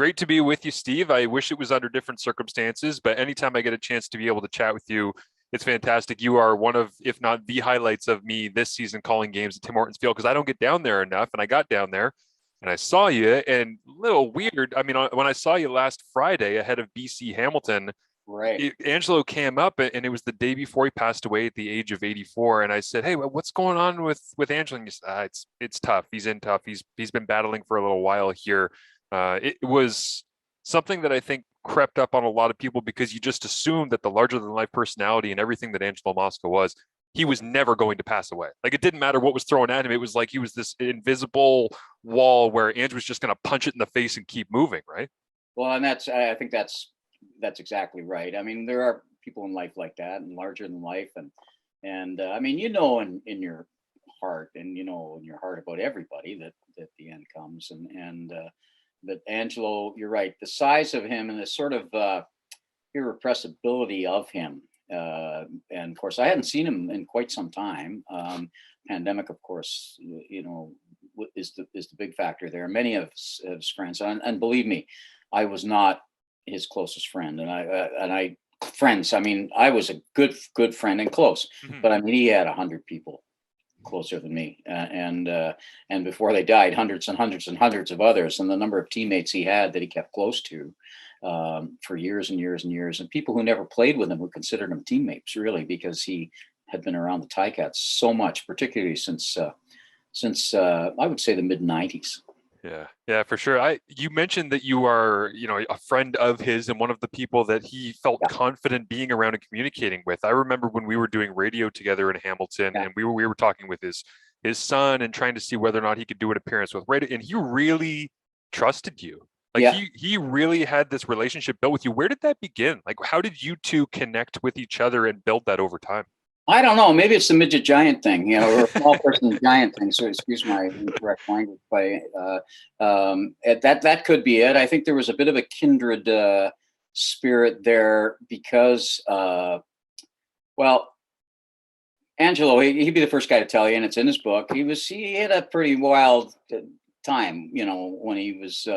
great to be with you, Steve. I wish it was under different circumstances, but anytime I get a chance to be able to chat with you, it's fantastic. You are one of, if not the highlights of me this season calling games at Tim Hortons Field because I don't get down there enough. And I got down there and I saw you, and a little weird. I mean, when I saw you last Friday ahead of BC Hamilton, Right. Angelo came up and it was the day before he passed away at the age of 84. And I said, "Hey, what's going on with Angelo?" And he said, it's tough. He's in tough. He's been battling for a little while here. It was something that I think crept up on a lot of people because you just assumed that the larger than life personality and everything that Angelo Mosca was, he was never going to pass away. Like it didn't matter what was thrown at him. It was like he was this invisible wall where Andrew was just going to punch it in the face and keep moving, right? Well, and I think that's exactly right. I mean, there are people in life like that and larger than life, and I mean, in your heart, and in your heart about everybody that the end comes, and that Angelo, you're right, the size of him and the sort of irrepressibility of him. And of course, I hadn't seen him in quite some time. Pandemic, of course, is the big factor there. Many of his friends, and believe me, I was not his closest friend, and I friends. I mean, I was a good friend and close, Mhm. but I mean, he had 100 people closer than me, and before they died, hundreds and hundreds and hundreds of others, and the number of teammates he had that he kept close to for years and years and years, and people who never played with him who considered him teammates, really, because he had been around the Ticats so much, particularly since I would say the mid '90s. Yeah, yeah, for sure. You mentioned that you are, a friend of his and one of the people that he felt Yeah, confident being around and communicating with. I remember when we were doing radio together in Hamilton yeah, and we were talking with his son and trying to see whether or not he could do an appearance with radio, and he really trusted you. Like yeah. he really had this relationship built with you. Where did that begin? Like how did you two connect with each other and build that over time? I don't know. Maybe it's the midget giant thing, or a small person giant thing. So excuse my incorrect language. That could be it. I think there was a bit of a kindred spirit there because, well, Angelo, he'd be the first guy to tell you, and it's in his book. He had a pretty wild time, when he was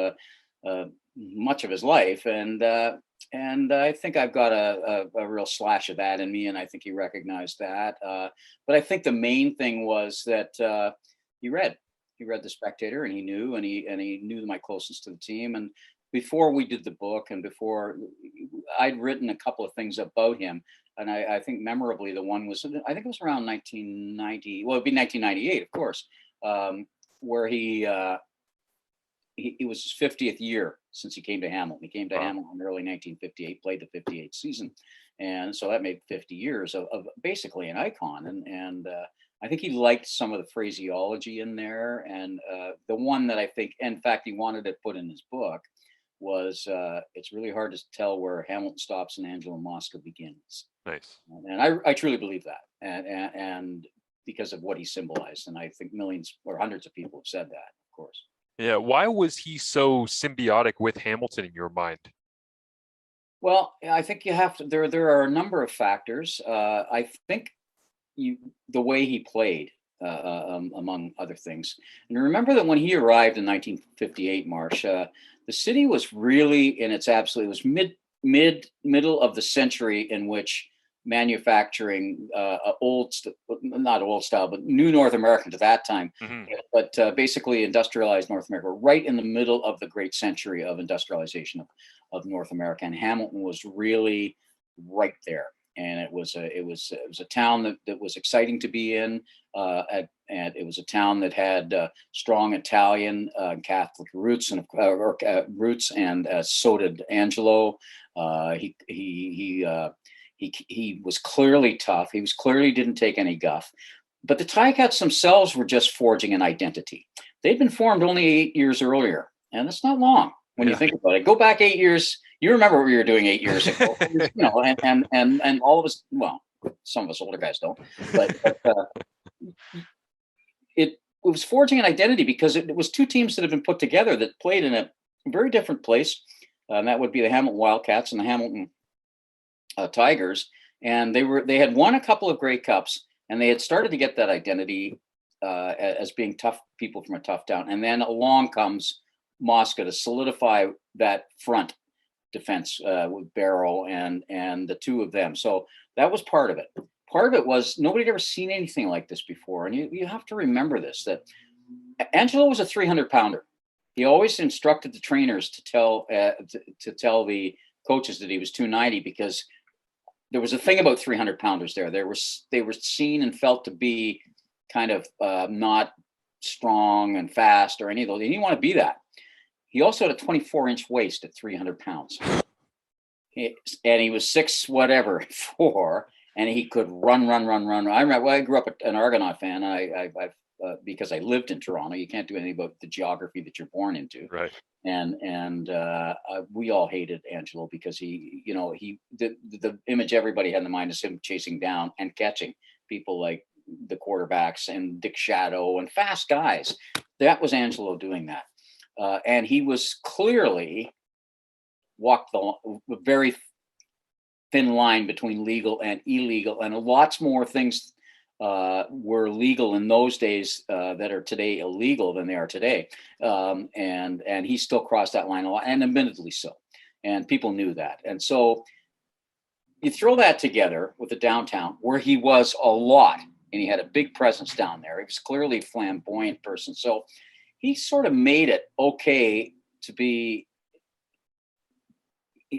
much of his life, and I think I've got a real slash of that in me, and I think he recognized that. But I think the main thing was that he read he read the Spectator, and he knew my closeness to the team. And before we did the book, and before I'd written a couple of things about him, and I think memorably the one was, I think it was around 1990. Well, it'd be 1998, of course, where it was his 50th year since he came to Hamilton. He came to Wow. Hamilton in early 1958, played the 58 season. And so that made 50 years of basically an icon. And I think he liked some of the phraseology in there. And the one that I think, in fact, he wanted to put in his book was it's really hard to tell where Hamilton stops and Angelo Mosca begins. Nice. And I truly believe that. And because of what he symbolized. And I think millions or hundreds of people have said that, of course. Yeah. Why was he so symbiotic with Hamilton in your mind? Well, I think you have to. There are a number of factors. I think the way he played, among other things. And remember that when he arrived in 1958, Marsh, the city was really in its absolute. It was middle of the century in which manufacturing, not old style, but new North American to that time, Hmm. but basically industrialized North America, right in the middle of the great century of industrialization of North America. And Hamilton was really right there. And it was a town that was exciting to be in, and it was a town that had strong Italian Catholic roots roots, and so did Angelo. He was clearly tough. He was clearly didn't take any guff. But the Ticats themselves were just forging an identity. They'd been formed only 8 years earlier, and that's not long when you Yeah. think about it. Go back 8 years. You remember what we were doing 8 years ago, and all of us. Well, some of us older guys don't, but it was forging an identity because it was two teams that had been put together that played in a very different place, and that would be the Hamilton Wildcats and the Hamilton Tigers, and they had won a couple of Grey Cups, and they had started to get that identity as being tough people from a tough town. And then along comes Mosca to solidify that front defense with Barrow and the two of them. So that was part of it. Part of it was nobody had ever seen anything like this before. And you have to remember this, that Angelo was a 300-pounder. He always instructed the trainers to tell the coaches that he was 290, because there was a thing about 300-pounders there. They were seen and felt to be kind of not strong and fast or any of those. He didn't want to be that. He also had a 24-inch waist at 300 pounds. And he was 6'4", and he could run. I remember, well, I grew up an Argonaut fan. I because I lived in Toronto. You can't do anything about the geography that you're born into. Right. And we all hated Angelo because the image everybody had in the mind is him chasing down and catching people like the quarterbacks and Dick Shadow and fast guys. That was Angelo doing that. And he was clearly walked the very thin line between legal and illegal, and lots more things were legal in those days that are today illegal than they are today. And he still crossed that line a lot, and admittedly so. And people knew that. And so you throw that together with the downtown, where he was a lot, and he had a big presence down there. He was clearly a flamboyant person. So he sort of made it okay to be.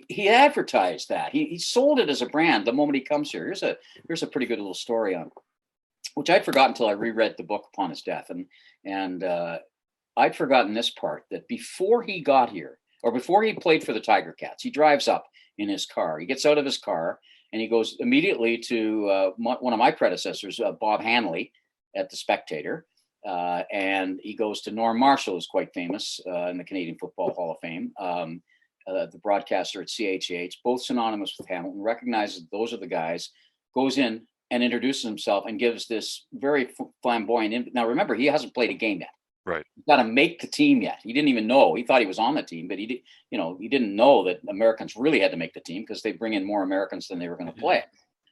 He advertised that. He sold it as a brand the moment he comes here. Here's a pretty good little story on, which I'd forgotten until I reread the book upon his death. And I'd forgotten this part, that before he got here, or before he played for the Tiger Cats, he drives up in his car. He gets out of his car and he goes immediately to one of my predecessors, Bob Hanley at the Spectator. And he goes to Norm Marshall, who's quite famous in the Canadian Football Hall of Fame, the broadcaster at CHH, both synonymous with Hamilton, recognizes those are the guys, goes in and introduces himself and gives this very flamboyant. Now, remember, he hasn't played a game yet. Right. He's got to make the team yet. He didn't even know. He thought he was on the team, but he didn't know that Americans really had to make the team, because they bring in more Americans than they were going to play.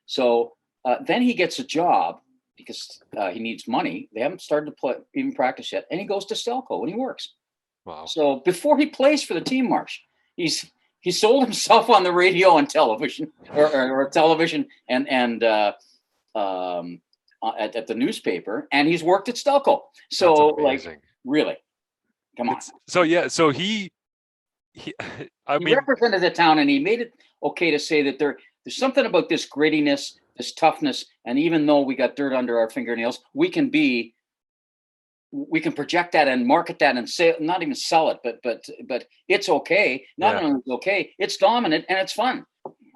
So then he gets a job because he needs money. They haven't started to even practice yet. And he goes to Stelco and he works. Wow. So before he plays for the team, Marsh, he sold himself on the radio and television, or television and at the newspaper, and he's worked at Stelco. So, like, really, come on. So he represented the town, and he made it okay to say that there's something about this grittiness, this toughness, and even though we got dirt under our fingernails, we can project that and market that and say, not even sell it, but it's okay. Not only it's okay, it's dominant and it's fun.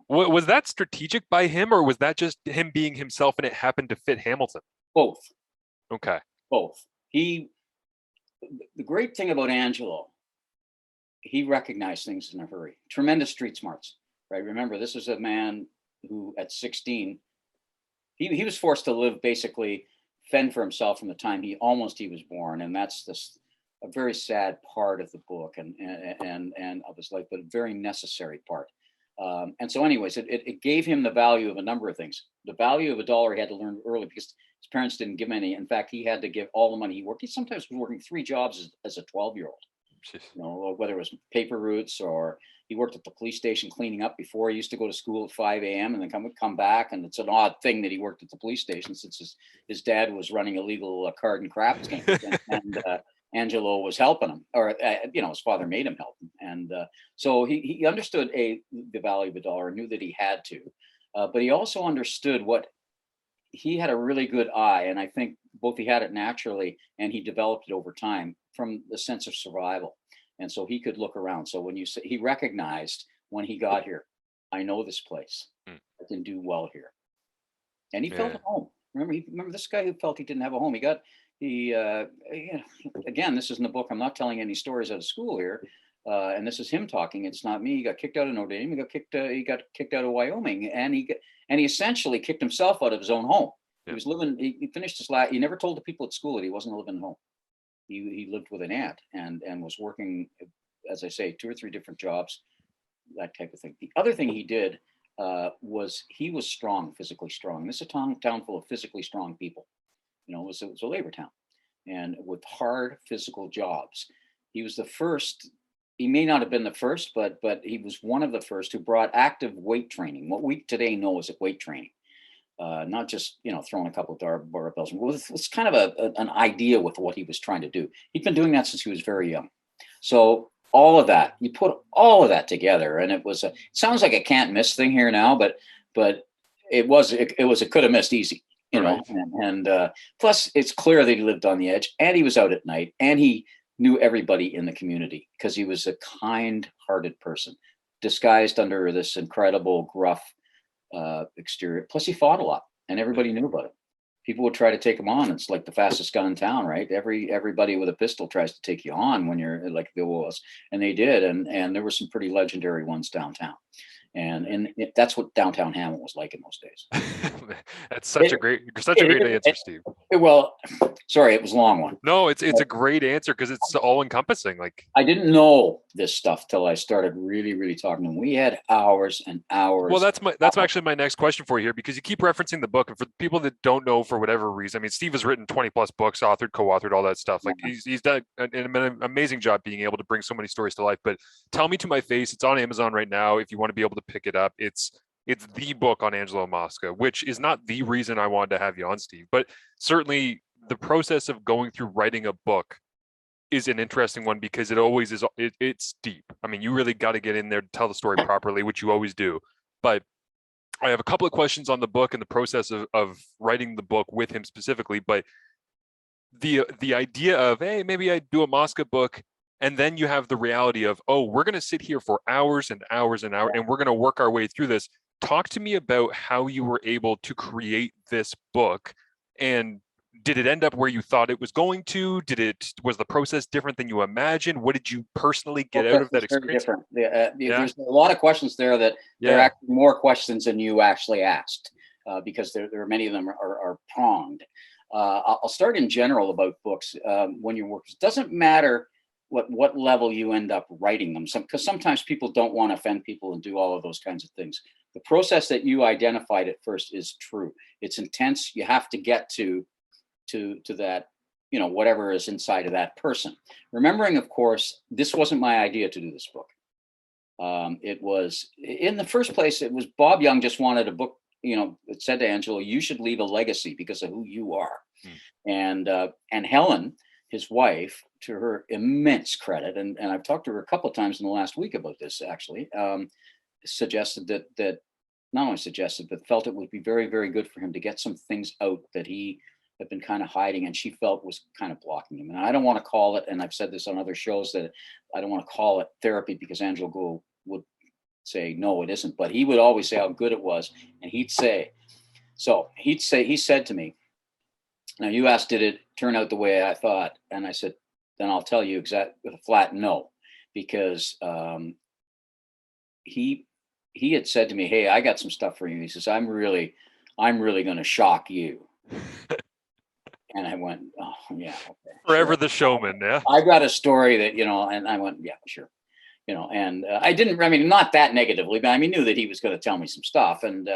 Was that strategic by him, or was that just him being himself and it happened to fit Hamilton? Both. Okay. Both. The great thing about Angelo, he recognized things in a hurry. Tremendous street smarts, right? Remember, this is a man who at 16, he was forced to live, basically fend for himself from the time he was born. And that's a very sad part of the book and of his life, but a very necessary part. And so anyways, it gave him the value of a number of things. The value of $1 he had to learn early, because his parents didn't give him any. In fact, he had to give all the money he worked. He sometimes was working 3 jobs as a 12-year-old, whether it was paper routes, or he worked at the police station cleaning up before. He used to go to school at 5 a.m. and then come back. And it's an odd thing that he worked at the police station, since his dad was running illegal card and craps games, and Angelo was helping him, or his father made him help him. And so he understood the value of $1, knew that he had to, but he also understood he had a really good eye, and I think both he had it naturally and he developed it over time from the sense of survival. And so he could look around. So when you say, he recognized when he got here, I know this place, I can do well here, and he felt at home. Remember this guy who felt he didn't have a home. Again, this is in the book. I'm not telling any stories out of school here, and this is him talking. It's not me. He got kicked out of Notre Dame. He got kicked out of Wyoming, and he essentially kicked himself out of his own home. He was living. He finished his last. He never told the people at school that he wasn't living at home. He lived with an aunt and was working, as I say, 2 or 3 different jobs, that type of thing. The other thing he did was he was strong, physically strong. This is a town full of physically strong people. It was a labor town, and with hard physical jobs. He was the first. He may not have been the first, but he was one of the first who brought active weight training, what we today know as weight training, not just throwing a couple of barbells. It was kind of an idea with what he was trying to do. He'd been doing that since he was very young. So all of that, you put all of that together, and it sounds like a can't miss thing here now, but it was a could have missed easy, Right. and plus it's clear that he lived on the edge, and he was out at night, and he knew everybody in the community because he was a kind-hearted person, disguised under this incredible gruff exterior. Plus, he fought a lot, and everybody knew about it. People would try to take him on. It's like the fastest gun in town, right? Everybody with a pistol tries to take you on when you're like the was, and they did, and there were some pretty legendary ones downtown. And that's what downtown Hamilton was like in those days. That's such a great answer, Steve. Well, sorry, it was a long one. No, it's a great answer because it's all encompassing. Like, I didn't know this stuff till I started really, really talking to him. We had hours and hours. Well, that's actually my next question for you here, because you keep referencing the book, and for people that don't know, for whatever reason, I mean, Steve has written 20 plus books, authored, co-authored, all that stuff. Like, he's done an amazing job being able to bring so many stories to life. But tell me to my face, it's on Amazon right now. If you want to be able to pick it up, it's the book on Angelo Mosca, which is not the reason I wanted to have you on, Steve, but certainly the process of going through writing a book is an interesting one, because it always is. It's deep. I mean, you really got to get in there to tell the story properly, which you always do. But I have a couple of questions on the book and the process of writing the book with him specifically. But the idea of, hey, maybe I do a Mosca book, and then you have the reality of, oh, we're going to sit here for hours and hours and hours, and we're going to work our way through this. Talk to me about how you were able to create this book, and did it end up where you thought it was going to? Was the process different than you imagined? What did you personally get out of that experience? Different. There's a lot of questions there that there are actually more questions than you actually asked, because there are many of them are pronged. I'll start in general about books. When you work, it doesn't matter what level you end up writing them, because sometimes people don't want to offend people and do all of those kinds of things. The process that you identified at first is true. It's intense. You have to get to that, whatever is inside of that person. Remembering, of course, this wasn't my idea to do this book. It was, in the first place, it was Bob Young just wanted a book, it said to Angelo, you should leave a legacy because of who you are. And Helen, his wife, to her immense credit, and I've talked to her a couple of times in the last week about this, actually, suggested that not only suggested, but felt it would be very, very good for him to get some things out that he had been kind of hiding, and she felt was kind of blocking him. And I don't want to call it, and I've said this on other shows, that I don't want to call it therapy, because Angelo would say, no, it isn't. But he would always say how good it was. And he said to me, now you asked, did it turn out the way I thought? And I said, then I'll tell you exactly with a flat no, because he had said to me, hey, I got some stuff for you. He says, I'm really going to shock you. And I went, oh, yeah. Okay, Forever sure. The showman, yeah. I got a story that, and I went, yeah, sure. And I didn't, not that negatively, but I knew that he was going to tell me some stuff. And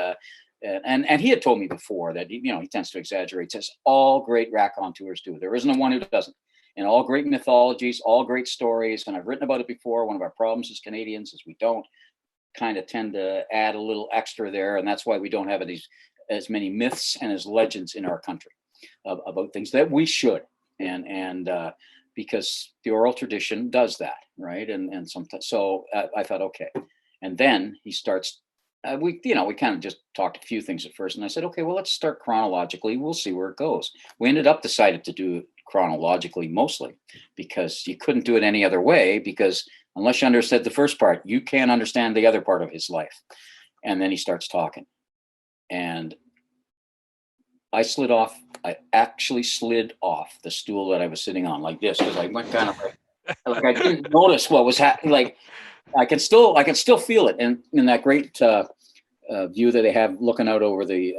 he had told me before that, he tends to exaggerate. Says all great raconteurs do. There isn't one who doesn't. And all great mythologies, all great stories. And I've written about it before. One of our problems as Canadians is we don't kind of tend to add a little extra there. And that's why we don't have as many myths and as legends in our country about things that we should. And because the oral tradition does that, right? And sometimes, so I thought, okay. And then he starts, we kind of just talked a few things at first. And I said, okay, well, let's start chronologically. We'll see where it goes. We ended up decided to do it chronologically, mostly because you couldn't do it any other way, because unless you understood the first part, you can't understand the other part of his life. And then he starts talking. And I actually slid off the stool that I was sitting on like this, because I went kind of like I didn't notice what was happening. Like I can still feel it in that great view that they have looking out over the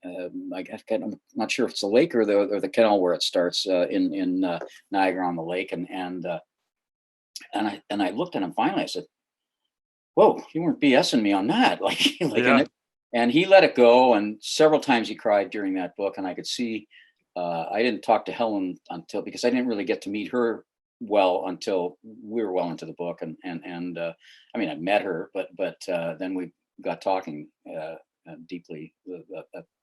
I'm not sure if it's the lake or the canal where it starts in Niagara on the lake, and I looked at him finally. I said, "Whoa, you weren't BSing me on that!" Yeah. And he let it go, and several times he cried during that book, and I could see. I didn't talk to Helen because I didn't really get to meet her well until we were well into the book, and I mean, I met her, but then we got talking deeply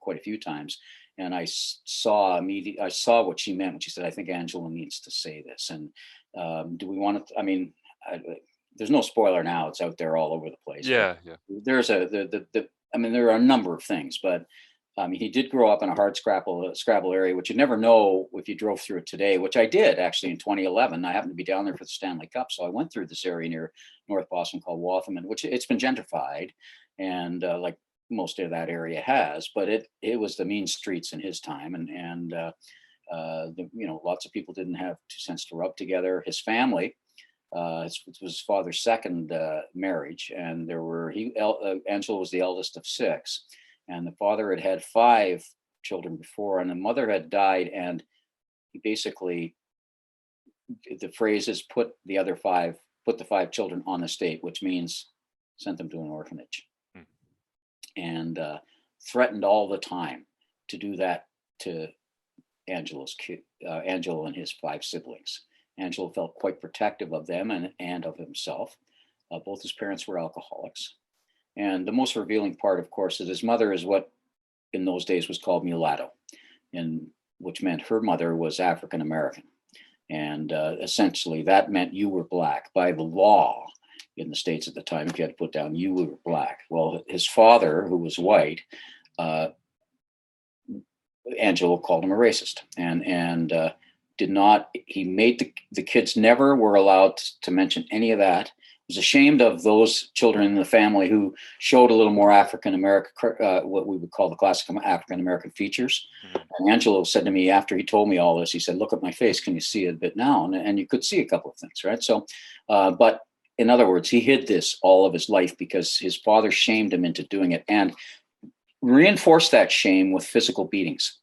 quite a few times, and I saw what she meant when she said, "I think Angela needs to say this." And do we want to? I mean, there's no spoiler now; it's out there all over the place. But Yeah, yeah. there's the I mean, there are a number of things, but he did grow up in a hard Scrabble area, which you never know if you drove through it today, which I did actually in 2011. I happened to be down there for the Stanley Cup, so I went through this area near North Boston called Waltham, which it's been gentrified, and like most of that area has, but it was the mean streets in his time, and lots of people didn't have 2 cents to rub together. His family. It was his father's second marriage, and Angelo was the eldest of 6, and the father had had 5 children before, and the mother had died, and he basically, the phrase is put the 5 children on the state, which means sent them to an orphanage, and threatened all the time to do that to Angelo and his 5 siblings. Angelo felt quite protective of them and of himself. Both his parents were alcoholics. And the most revealing part, of course, is his mother is what in those days was called mulatto, and which meant her mother was African American. And essentially that meant you were black. By the law in the States at the time, if you had to put down you were black. Well, his father, who was white, Angelo called him a racist, and did not. He made the kids never were allowed to mention any of that. Was ashamed of those children in the family who showed a little more African American, what we would call the classic African American features. And Angelo said to me after he told me all this, he said, "Look at my face. Can you see it a bit now?" And you could see a couple of things, right? So, but in other words, he hid this all of his life because his father shamed him into doing it and reinforced that shame with physical beatings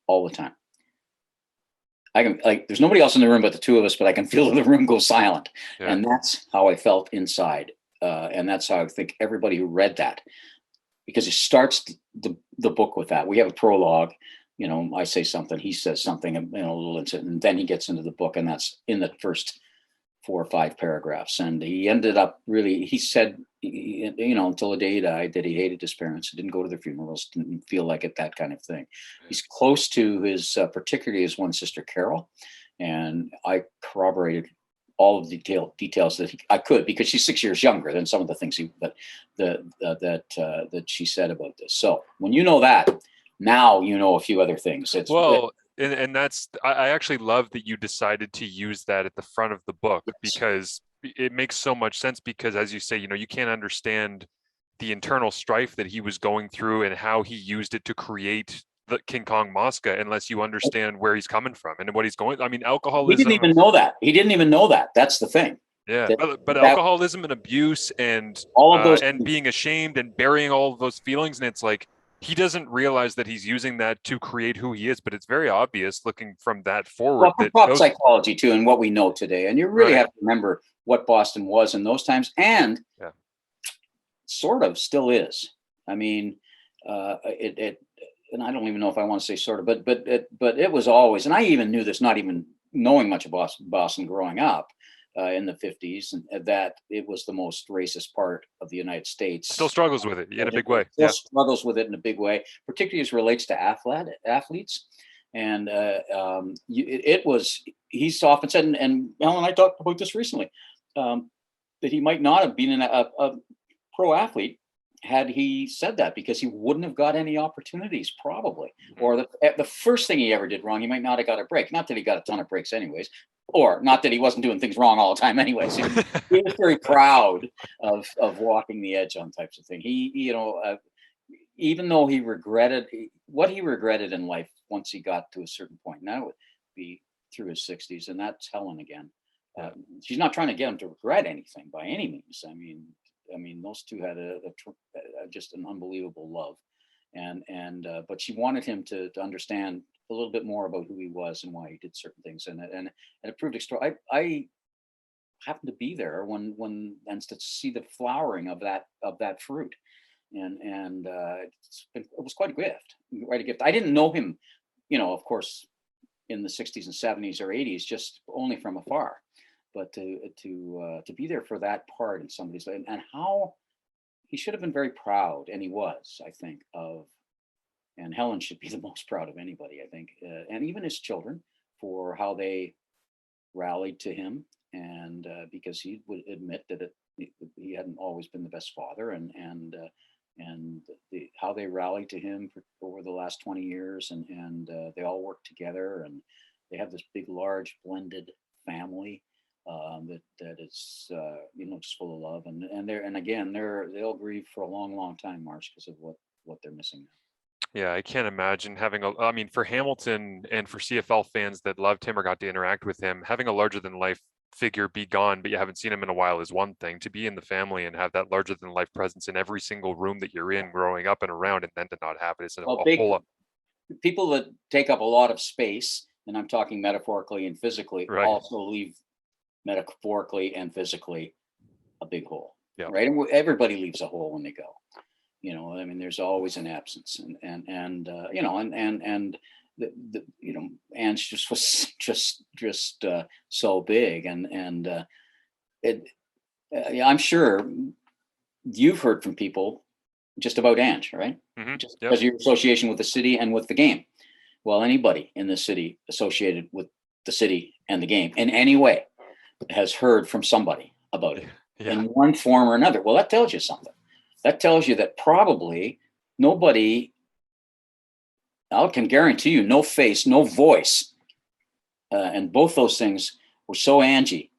all the time. I can, like, there's nobody else in the room but the 2 of us, but I can feel the room go silent. Yeah. And that's how I felt inside. And that's how I think everybody who read that, because it starts the book with that. We have a prologue, I say something, he says something, a little incident, and then he gets into the book, and that's in the first 4 or 5 paragraphs. And he ended up he said, until the day he died, that he hated his parents. He didn't go to their funerals, didn't feel like it, that kind of thing. He's close to his, particularly his one sister, Carol. And I corroborated all of the details that I could, because she's 6 years younger than some of the things that she said about this. So when you know that, now you know a few other things. And that's, I actually love that you decided to use that at the front of the book, because it makes so much sense, because as you say, you can't understand the internal strife that he was going through and how he used it to create the King Kong Mosca unless you understand where he's coming from and what he's going. I mean, alcoholism. He didn't even know that. He didn't even know that. That's the thing. Yeah, but alcoholism and abuse and all of those and being ashamed and burying all of those feelings, and it's like he doesn't realize that he's using that to create who he is, but it's very obvious looking from that forward. Well, pop psychology too, and what we know today, and you really have to remember what Boston was in those times, and sort of still is. I mean, it and I don't even know if I want to say sort of, but it was always, and I even knew this, not even knowing much of Boston growing up in the 50s, and that it was the most racist part of the United States. Still struggles with it in a big way. Still struggles with it in a big way, particularly as it relates to athletes. And he's often said, and Mel and I talked about this recently, that he might not have been a pro athlete had he said that, because he wouldn't have got any opportunities probably. Or the first thing he ever did wrong, he might not have got a break. Not that he got a ton of breaks anyways, or not that he wasn't doing things wrong all the time anyways. He was very proud of walking the edge on types of things. He even though he regretted what he regretted in life once he got to a certain point, and that would be through his 60s, and that's Helen again. She's not trying to get him to regret anything by any means. I mean, those two had just an unbelievable love, and but she wanted him to understand a little bit more about who he was and why he did certain things, and it proved extraordinary. I happened to be there when and to see the flowering of that fruit, and it was quite a gift. I didn't know him, of course, in the 60s and 70s or 80s, just only from afar. But to be there for that part in somebody's life, and how he should have been very proud, and he was, I think, of, and Helen should be the most proud of anybody, I think, and even his children, for how they rallied to him, and because he would admit that he hadn't always been the best father, and how they rallied to him over the last 20 years, and they all work together, and they have this big, large, blended family that is just full of love, and again they'll grieve for a long, long time, Marsh, because of what they're missing now. Yeah, I can't imagine having I mean, for Hamilton and for CFL fans that loved him or got to interact with him, having a larger than life figure be gone, but you haven't seen him in a while is one thing. To be in the family and have that larger than life presence in every single room that you're in growing up and around, and then to not have it is a whole people that take up a lot of space, and I'm talking metaphorically and physically, right. Also leave metaphorically and physically a big hole. Yeah. Right. And everybody leaves a hole when they go. I mean, there's always an absence, and Ange just was just so big, and I'm sure you've heard from people just about Ange, right? Mm-hmm. Just because of your association with the city and with the game. Well, anybody in the city associated with the city and the game in any way has heard from somebody about it in one form or another. Well, that tells you something. That tells you that probably nobody, I can guarantee you, no face, no voice. And both those things were so Angie.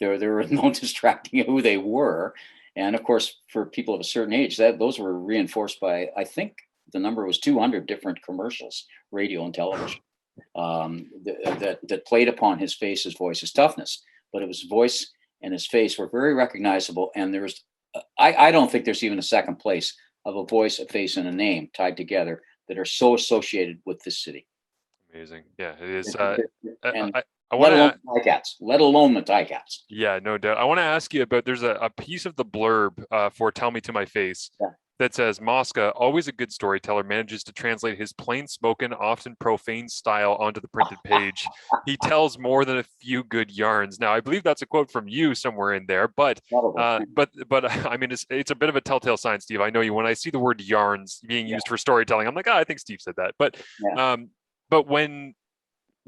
There was no distracting who they were. And of course, for people of a certain age, those were reinforced by, I think the number was 200 different commercials, radio and television, that played upon his face, his voice, his toughness. But it was voice and his face were very recognizable. And there was, I don't think there's even a second place of a voice, a face, and a name tied together that are so associated with this city. Amazing. Yeah, it is. I want to let alone the Ticats. Yeah, no doubt. I want to ask you about, there's a piece of the blurb for Tell Me to My Face that says, Mosca, always a good storyteller, manages to translate his plain-spoken, often profane style onto the printed page. He tells more than a few good yarns. Now, I believe that's a quote from you somewhere in there, but I mean, it's a bit of a telltale sign, Steve. I know you. When I see the word yarns being used for storytelling, I'm like, I think Steve said that. But when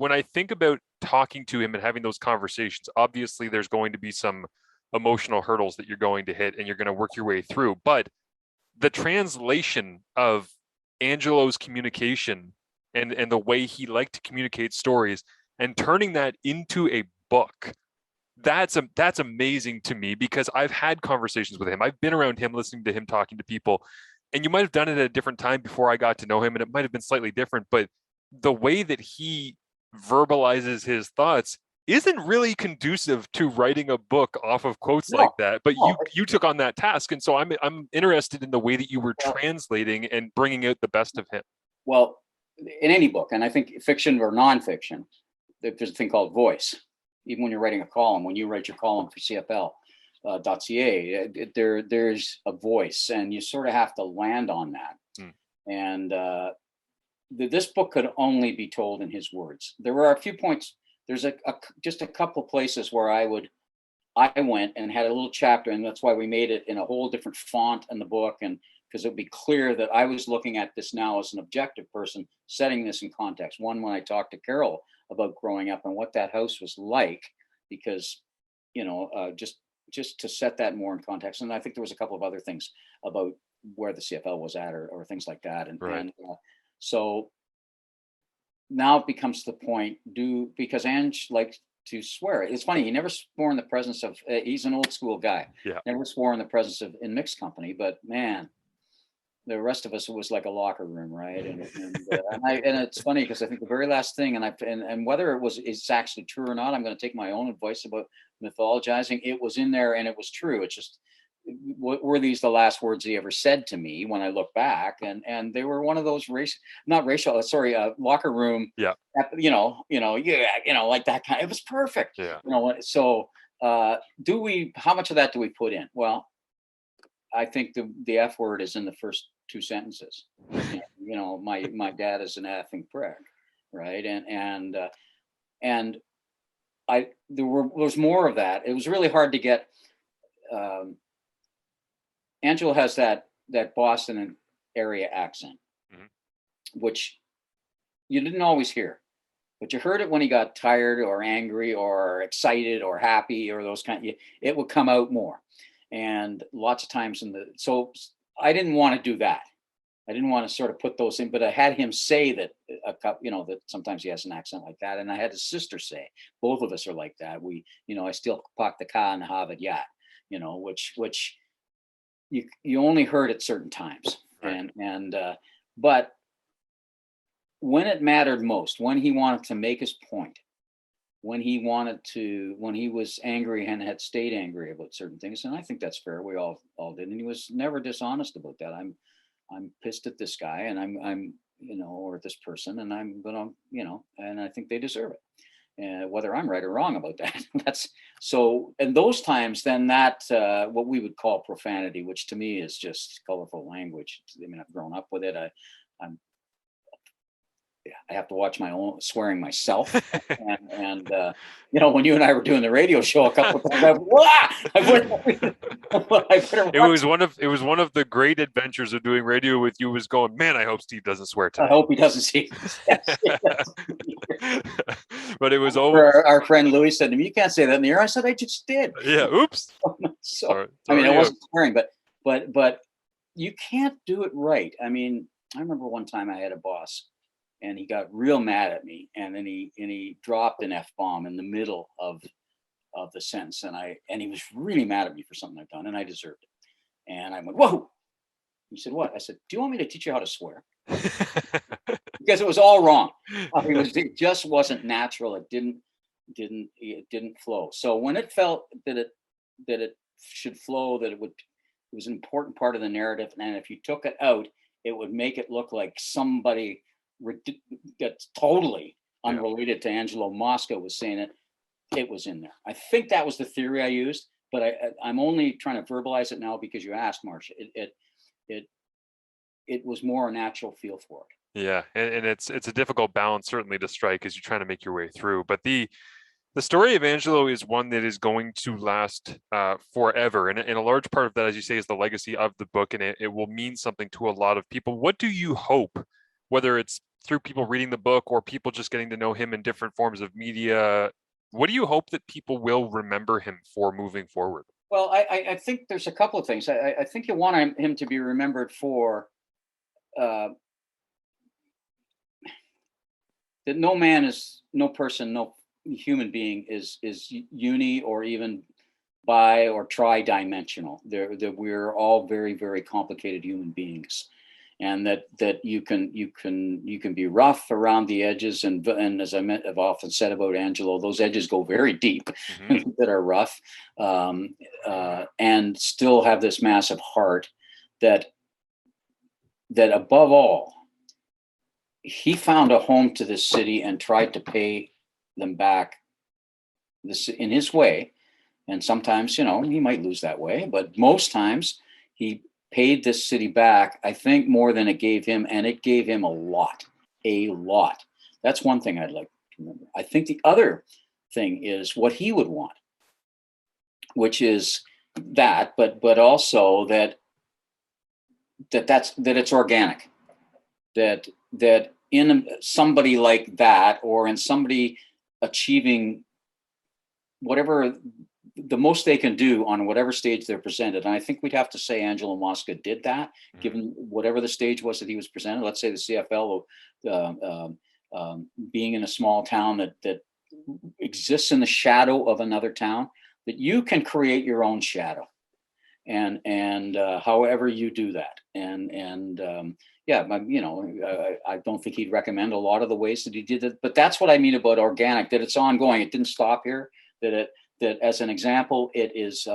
I think about talking to him and having those conversations, obviously there's going to be some emotional hurdles that you're going to hit and you're going to work your way through. But the translation of Angelo's communication and the way he liked to communicate stories and turning that into a book, that's amazing to me, because I've had conversations with him. I've been around him, listening to him, talking to people, and you might have done it at a different time before I got to know him, and it might have been slightly different, but the way that he verbalizes his thoughts isn't really conducive to writing a book off of quotes like that. But you took on that task, and so I'm interested in the way that you were translating and bringing out the best of him. Well, in any book, and I think fiction or nonfiction, there's a thing called voice. Even when you're writing a column, when you write your column for CFL.ca, there's a voice, and you sort of have to land on that. And this book could only be told in his words. There were a few points. There's just a couple of places where I went and had a little chapter, and that's why we made it in a whole different font in the book, and because it would be clear that I was looking at this now as an objective person, setting this in context. One, when I talked to Carol about growing up and what that house was like, because just to set that more in context. And I think there was a couple of other things about where the CFL was at, or things like that. And so now it becomes the point, because Ange likes to swear. It's funny, he never swore in the presence of, he's an old school guy. Never swore in the presence of, in mixed company, but man, the rest of us, it was like a locker room, right? And it's funny, because I think the very last thing, and whether it's actually true or not, I'm going to take my own advice about mythologizing. It was in there and it was true. It's just, were these the last words he ever said to me when I look back? And they were one of those locker room, like that kind. It was perfect. So how much of that do we put in? Well, I think the F word is in the first two sentences. My dad is an effing prick. right? And there was more of that. It was really hard to get. Angelo has that Boston area accent, which you didn't always hear, but you heard it when he got tired or angry or excited or happy or those it would come out more. And lots of times so I didn't want to do that. I didn't want to sort of put those in, but I had him say that that sometimes he has an accent like that. And I had his sister say, both of us are like that. I still park the car and have it yet, which you only heard at certain times. Right. But when it mattered most, when he wanted to make his point, when he was angry and had stayed angry about certain things, and I think that's fair. We all did, and he was never dishonest about that. I'm pissed at this guy, and I'm or at this person, and I'm gonna and I think they deserve it. And whether I'm right or wrong about that, that's so. And those times, then that what we would call profanity, which to me is just colorful language. I mean, I've grown up with it. I have to watch my own swearing myself. and when you and I were doing the radio show a couple of times, it was one of the great adventures of doing radio with you, was going, man, I hope Steve doesn't swear tonight. I hope he doesn't see this. But it was over. Our friend Louis said to me, "You can't say that in the air." I said, "I just did." Yeah. Oops. So, sorry, I mean, I wasn't swearing, but you can't do it right. I mean, I remember one time I had a boss, and he got real mad at me, and then he dropped an F-bomb in the middle of the sentence, and he was really mad at me for something I've done, and I deserved it. And I went, "Whoa!" He said, "What?" I said, "Do you want me to teach you how to swear?" Because it was all wrong. It just wasn't natural. It didn't flow. So when it felt that it should flow, that it was an important part of the narrative, and if you took it out, it would make it look like somebody that's totally unrelated to Angelo Mosca was saying it was in there. I think that was the theory I used, but I'm only trying to verbalize it now because you asked, Marcia. It was more a natural feel for it. Yeah, and it's a difficult balance certainly to strike as you're trying to make your way through. But the story of Angelo is one that is going to last forever, and a large part of that, as you say, is the legacy of the book, and it will mean something to a lot of people. What do you hope, whether it's through people reading the book or people just getting to know him in different forms of media, what do you hope that people will remember him for moving forward? Well, I think there's a couple of things. I think you want him to be remembered for that no person, no human being is uni or even bi or tri-dimensional. That we're all very, very complicated human beings, and that you can be rough around the edges, and as I've often said about Angelo, those edges go very deep that are rough, and still have this massive heart that above all, he found a home to this city and tried to pay them back this in his way. And sometimes, he might lose that way, but most times he paid this city back, I think, more than it gave him, and it gave him a lot. That's one thing I'd like to remember. I think the other thing is what he would want, which is that, but also that it's organic, that in somebody like that, or in somebody achieving whatever the most they can do on whatever stage they're presented. And I think we'd have to say Angelo Mosca did that, given whatever the stage was that he was presented. Let's say the CFL, being in a small town that exists in the shadow of another town, that you can create your own shadow, and however you do that, I don't think he'd recommend a lot of the ways that he did it, but that's what I mean about organic, that it's ongoing. It didn't stop here, that as an example, it is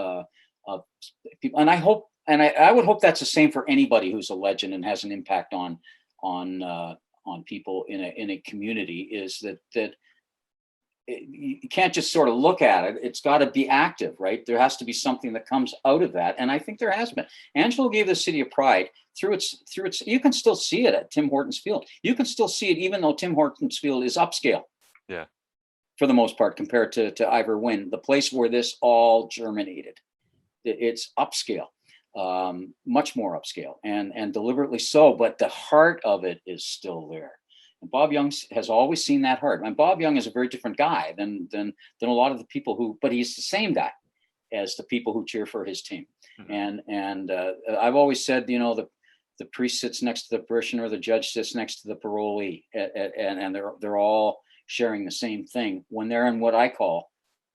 people, and I hope, and I would hope that's the same for anybody who's a legend and has an impact on people in a community, is that you can't just sort of look at it. It's got to be active, right? There has to be something that comes out of that. And I think there has been. Angelo gave the city of pride through its, you can still see it at Tim Hortons Field. You can still see it, even though Tim Hortons Field is upscale. Yeah. For the most part, compared to Ivor Wynne, the place where this all germinated. It's upscale, much more upscale, and deliberately so. But the heart of it is still there. And Bob Young has always seen that heart. And Bob Young is a very different guy than a lot of the people who, but he's the same guy as the people who cheer for his team. Mm-hmm. And I've always said, you know, the priest sits next to the parishioner, the judge sits next to the parolee, and they're all sharing the same thing when they're in what I call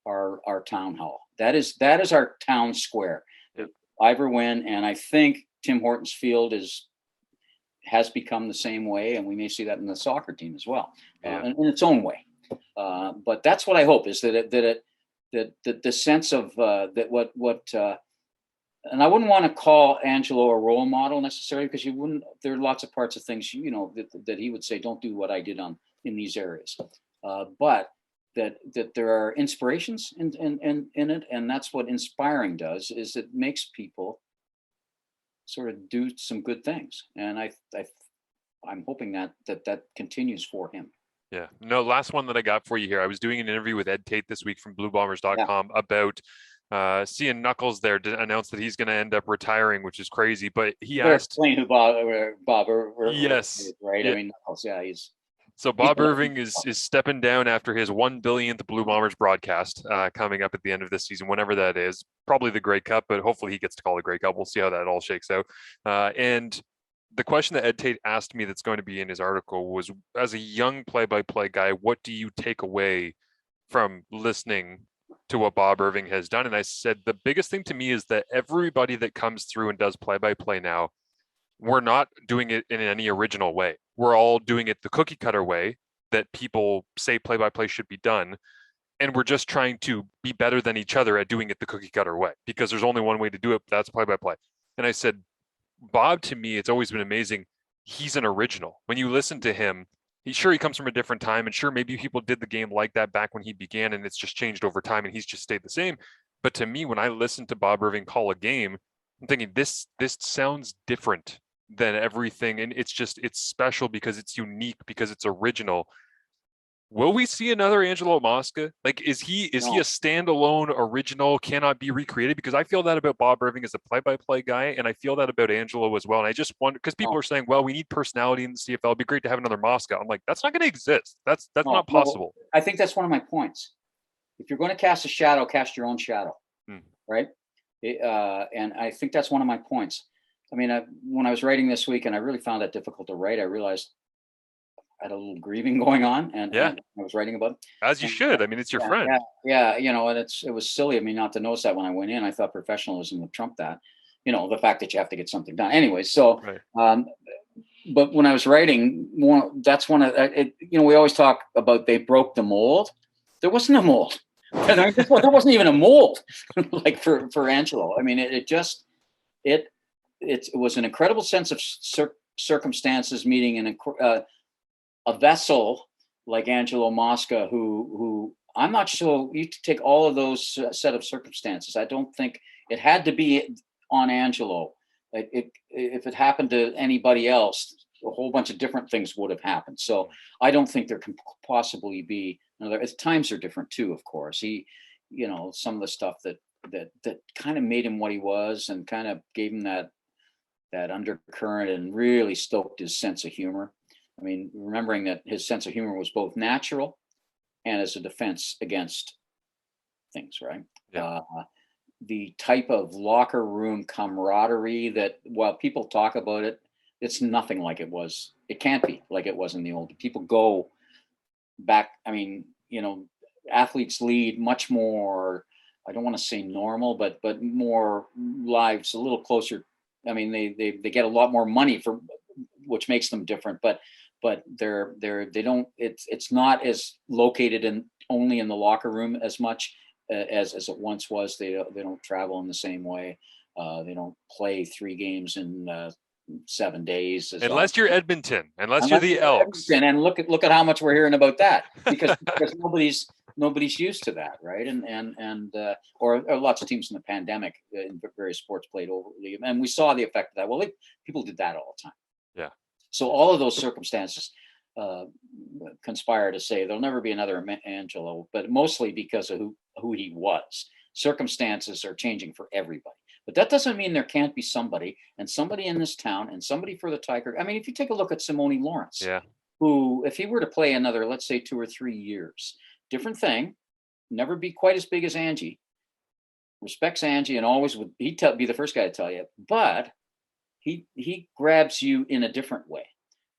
our town hall. That is our town square. Yep. Ivor Wynne, and I think Tim Hortons Field has become the same way, and we may see that in the soccer team as well, in its own way. But that's what I hope, is that the sense of that what and I wouldn't want to call Angelo a role model necessarily, because you wouldn't. There are lots of parts of things, you know, that he would say, don't do what I did in these areas, but that there are inspirations in it, and that's what inspiring does, is it makes people sort of do some good things, and I'm hoping that continues for him. Yeah. No, last one that I got for you here. I was doing an interview with Ed Tate this week from BlueBombers.com about seeing Knuckles there to announce that he's going to end up retiring, which is crazy. But he asked, explain who Bob yes, is, right? Yeah. I mean, Knuckles, yeah, so Bob Irving is stepping down after his 1 billionth Blue Bombers broadcast coming up at the end of this season, whenever that is. Probably the Grey Cup, but hopefully he gets to call the Grey Cup. We'll see how that all shakes out. And the question that Ed Tate asked me that's going to be in his article was, as a young play-by-play guy, what do you take away from listening to what Bob Irving has done? And I said, the biggest thing to me is that everybody that comes through and does play-by-play now, we're not doing it in any original way. We're all doing it the cookie cutter way that people say play-by-play should be done. And we're just trying to be better than each other at doing it the cookie cutter way, because there's only one way to do it. That's play-by-play. And I said, Bob, to me, it's always been amazing. He's an original. When you listen to him, he comes from a different time, and sure, maybe people did the game like that back when he began, and it's just changed over time, and he's just stayed the same. But to me, when I listen to Bob Irving call a game, I'm thinking this sounds different than everything, and it's special because it's unique, because it's original. Will we see another Angelo Mosca? Like, is he a standalone original, cannot be recreated? Because I feel that about Bob Irving as a play-by-play guy, and I feel that about Angelo as well. And I just wonder, because people are saying, well, we need personality in the CFL. It'd be great to have another Mosca. I'm like, that's not going to exist. That's not possible. I think that's one of my points. If you're going to cast a shadow, cast your own shadow, right? And I think that's one of my points. I mean, when I was writing this week, and I really found that difficult to write, I realized I had a little grieving going on, and I was writing about it. As you should. I mean, it's your friend. Yeah, you know, and it was silly of me not to notice that when I went in. I thought professionalism would trump that, you know, the fact that you have to get something done. Anyway, so, right. But when I was writing, that's one of it. You know, we always talk about they broke the mold. There wasn't a mold. There wasn't even a mold like for Angelo. I mean, it was an incredible sense of circumstances meeting a vessel like Angelo Mosca, who I'm not sure you take all of those set of circumstances. I don't think it had to be on Angelo. If it happened to anybody else, a whole bunch of different things would have happened. So I don't think there can possibly be another. Times are different too, of course. He, you know, some of the stuff that kind of made him what he was, and kind of gave him that undercurrent, and really stoked his sense of humor. I mean, remembering that his sense of humor was both natural and as a defense against things, right? Yeah. The type of locker room camaraderie that, while people talk about it, it's nothing like it was. It can't be like it was in the old. People go back. I mean, you know, athletes lead much more, I don't want to say normal, but more lives a little closer. I mean, they get a lot more money for, which makes them different, but they don't, it's not as located only in the locker room as much as it once was. They don't travel in the same way. They don't play 3 games in 7 days. Unless you're Edmonton, unless you're the Elks. And look at how much we're hearing about that, because nobody's used to that, right? Or lots of teams in the pandemic in various sports played overly, and we saw the effect of that. Well, people did that all the time. Yeah. So all of those circumstances uh, conspire to say there'll never be another Angelo, but mostly because of who he was. Circumstances are changing for everybody. But that doesn't mean there can't be somebody in this town and somebody for the Tiger. I mean, if you take a look at Simone Lawrence, Yeah. who, if he were to play another, let's say 2 or 3 years, different thing, never be quite as big as Angie, respects Angie and always would, he'd be the first guy to tell you, but he grabs you in a different way.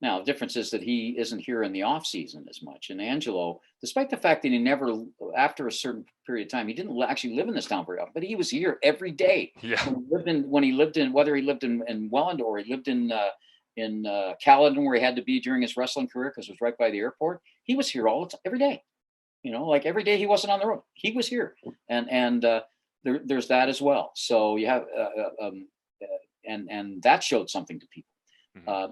Now, the difference is that he isn't here in the off season as much. And Angelo, despite the fact that he never, after a certain period of time, he didn't actually live in this town very often, but he was here every day. Yeah. When he lived in, whether he lived in Welland or he lived in Caledon, where he had to be during his wrestling career because it was right by the airport, he was here all the time, every day. You know, like every day he wasn't on the road, he was here, and there's that as well. So you have, and that showed something to people.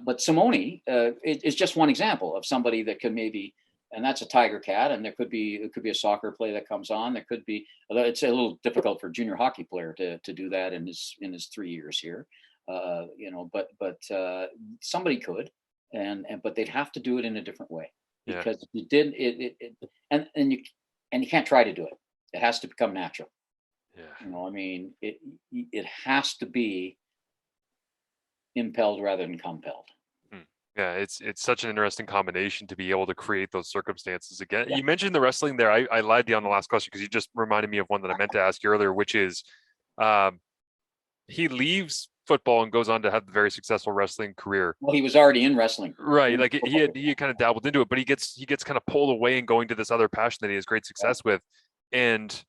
But Simone is just one example of somebody that could maybe, and that's a Tiger Cat, and it could be a soccer play that comes on. There could be, it's a little difficult for a junior hockey player to do that in his 3 years here, you know. But somebody could, but they'd have to do it in a different way, because if you did and you can't try to do it. It has to become natural. Yeah. You know, I mean, it has to be impelled rather than compelled. Yeah, it's such an interesting combination to be able to create those circumstances again. Yeah. You mentioned the wrestling there. I lied to you on the last question because you just reminded me of one that I meant to ask you earlier, which is he leaves football and goes on to have a very successful wrestling career. Well, he was already in wrestling. Right. Like he kind of dabbled into it, but he gets kind of pulled away and going to this other passion that he has great success with. And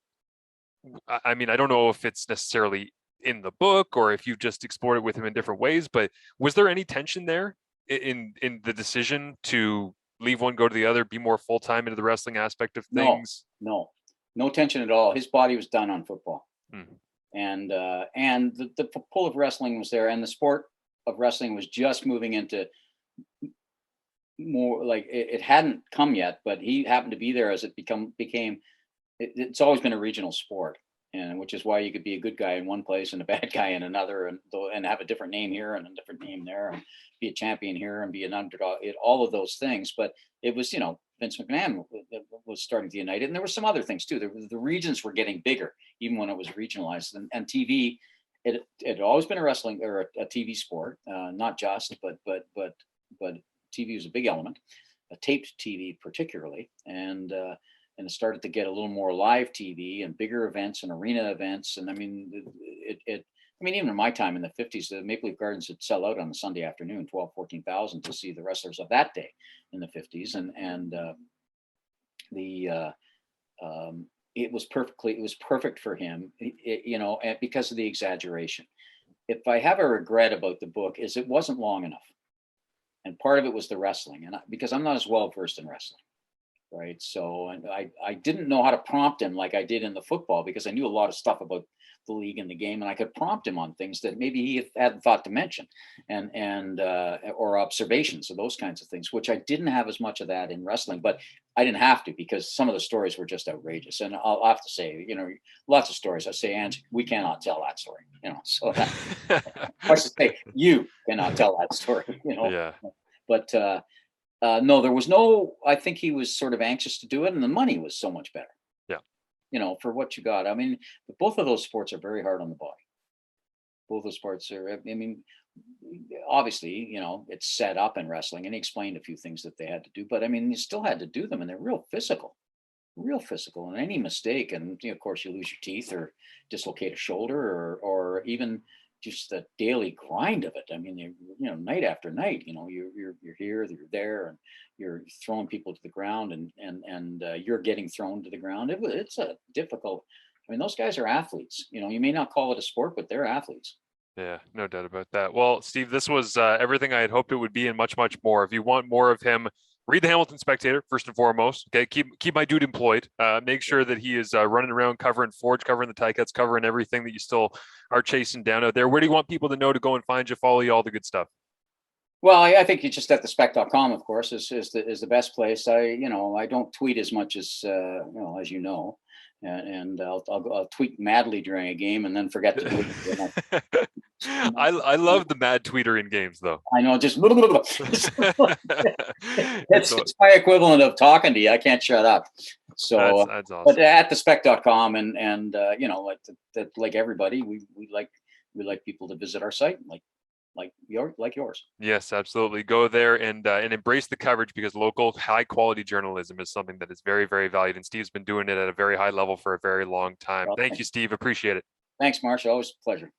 I mean, I don't know if it's necessarily in the book or if you've just explored it with him in different ways, but was there any tension there in the decision to leave one, go to the other, be more full-time into the wrestling aspect of things? No tension at all. His body was done on football. And the pull of wrestling was there, and the sport of wrestling was just moving into more, like it hadn't come yet, but he happened to be there as it became. It's always been a regional sport, and which is why you could be a good guy in one place and a bad guy in another, and have a different name here and a different name there, and be a champion here and be an underdog. All of those things, but it was, you know, Vince McMahon was starting to unite it, and there were some other things too. The regions were getting bigger, even when it was regionalized, and TV. It had always been a wrestling or a TV sport, not just, but TV was a big element, a taped TV particularly, and it started to get a little more live TV and bigger events and arena events. And I mean, I mean, even in my time in the 50s, the Maple Leaf Gardens would sell out on a Sunday afternoon, 14,000 to see the wrestlers of that day in the 50s. It was perfect for him, you know, because of the exaggeration. If I have a regret about the book, is it wasn't long enough. And part of it was the wrestling, and because I'm not as well versed in wrestling. Right. So, and I didn't know how to prompt him like I did in the football, because I knew a lot of stuff about the league and the game, and I could prompt him on things that maybe he hadn't thought to mention, or observations of those kinds of things, which I didn't have as much of that in wrestling, but I didn't have to, because some of the stories were just outrageous. And I'll have to say, you know, lots of stories I say, and we cannot tell that story, you know, so I should say you cannot tell that story, you know. Yeah. But, no, there was no, I think he was sort of anxious to do it, and the money was so much better. Yeah. You know, for what you got. I mean, both of those sports are very hard on the body. Both the sports are, I mean, obviously, you know, it's set up in wrestling, and he explained a few things that they had to do, but I mean, you still had to do them, and they're real physical, and any mistake, and you know, of course you lose your teeth or dislocate a shoulder, or even just the daily grind of it. I mean, you know, night after night, you know, you're here, you're there, and you're throwing people to the ground, and you're getting thrown to the ground. It's a difficult. I mean, those guys are athletes. You know, you may not call it a sport, but they're athletes. Yeah, no doubt about that. Well, Steve, this was everything I had hoped it would be, and much, much more. If you want more of him, read the Hamilton Spectator first and foremost. Okay, keep my dude employed. Make sure that he is running around covering Forge, covering the Ticats, covering everything that you still are chasing down out there. Where do you want people to know to go and find you, follow you, all the good stuff? Well, I think you just at the spec.com, of course, is the best place. I don't tweet as much as as you know, and I'll tweet madly during a game and then forget to tweet. I love the mad tweeter in games though. I know, just It's it's my equivalent of talking to you. I can't shut up. So, that's but awesome. at the spec.com and like everybody, we like people to visit our site, like yours. Yes, absolutely. Go there and embrace the coverage, because local high quality journalism is something that is very, very valued. And Steve's been doing it at a very high level for a very long time. Well, Thank you, Steve. Appreciate it. thanks, Marshall. Always a pleasure.